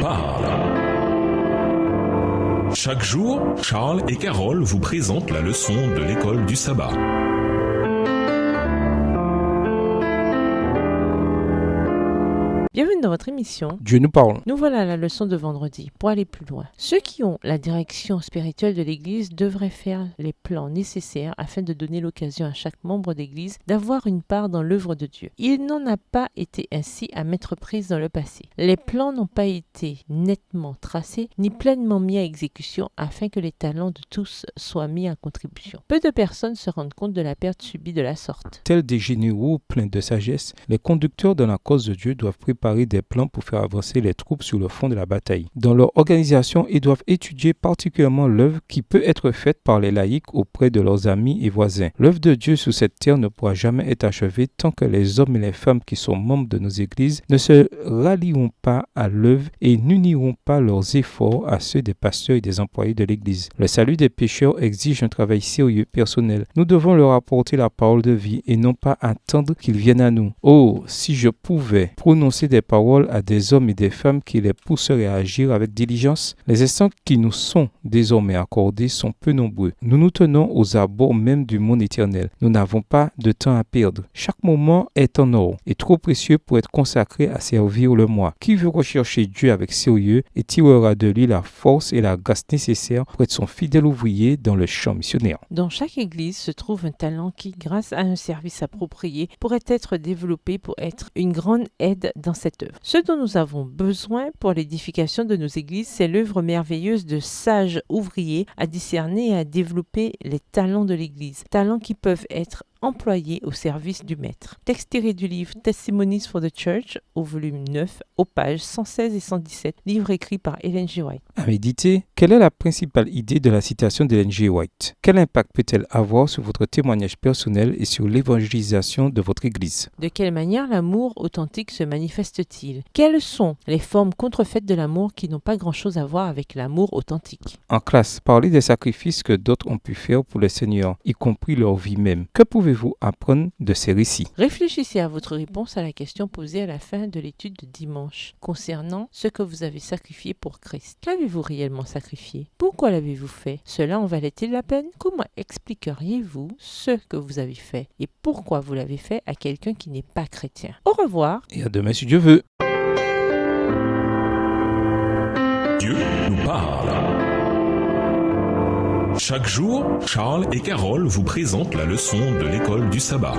parle. Chaque jour, Charles et Carole vous présentent la leçon de l'école du sabbat. Bienvenue dans votre émission. Dieu nous parle. Nous voilà à la leçon de vendredi. Pour aller plus loin, ceux qui ont la direction spirituelle de l'Église devraient faire les plans nécessaires afin de donner l'occasion à chaque membre d'Église d'avoir une part dans l'œuvre de Dieu. Il n'en a pas été ainsi à maintes reprises dans le passé. Les plans n'ont pas été nettement tracés ni pleinement mis à exécution afin que les talents de tous soient mis en contribution. Peu de personnes se rendent compte de la perte subie de la sorte. Tels des généraux pleins de sagesse, les conducteurs dans la cause de Dieu doivent préparer des plans pour faire avancer les troupes sur le front de la bataille. Dans leur organisation, ils doivent étudier particulièrement l'œuvre qui peut être faite par les laïcs auprès de leurs amis et voisins. L'œuvre de Dieu sur cette terre ne pourra jamais être achevée tant que les hommes et les femmes qui sont membres de nos églises ne se rallieront pas à l'œuvre et n'uniront pas leurs efforts à ceux des pasteurs et des employés de l'église. Le salut des pécheurs exige un travail sérieux personnel. Nous devons leur apporter la parole de vie et non pas attendre qu'ils viennent à nous. Oh, si je pouvais prononcer des paroles à des hommes et des femmes qui les pousseraient à agir avec diligence. Les instants qui nous sont désormais accordés sont peu nombreux. Nous nous tenons aux abords même du monde éternel. Nous n'avons pas de temps à perdre. Chaque moment est en or et trop précieux pour être consacré à servir le moi. Qui veut rechercher Dieu avec sérieux et tirera de lui la force et la grâce nécessaires pour être son fidèle ouvrier dans le champ missionnaire. Dans chaque église se trouve un talent qui, grâce à un service approprié, pourrait être développé pour être une grande aide dans cette œuvre. Ce dont nous avons besoin pour l'édification de nos églises, c'est l'œuvre merveilleuse de sages ouvriers à discerner et à développer les talents de l'église. Talents qui peuvent être employés au service du maître. Texte tiré du livre Testimonies for the Church au volume 9, aux pages 116 et 117, livre écrit par Ellen G. White. À méditer, quelle est la principale idée de la citation d'Ellen G. White? Quel impact peut-elle avoir sur votre témoignage personnel et sur l'évangélisation de votre église? De quelle manière l'amour authentique se manifeste-t-il? Quelles sont les formes contrefaites de l'amour qui n'ont pas grand-chose à voir avec l'amour authentique? En classe, parlez des sacrifices que d'autres ont pu faire pour le Seigneur, y compris leur vie même. Que pouvez-vous apprendre de ces récits? Réfléchissez à votre réponse à la question posée à la fin de l'étude de dimanche concernant ce que vous avez sacrifié pour Christ. Qu'avez-vous réellement sacrifié? Pourquoi l'avez-vous fait? Cela en valait-il la peine? Comment expliqueriez-vous ce que vous avez fait et pourquoi vous l'avez fait à quelqu'un qui n'est pas chrétien? Au revoir. Et à demain si Dieu veut. Dieu nous parle. Chaque jour, Charles et Carole vous présentent la leçon de l'école du sabbat.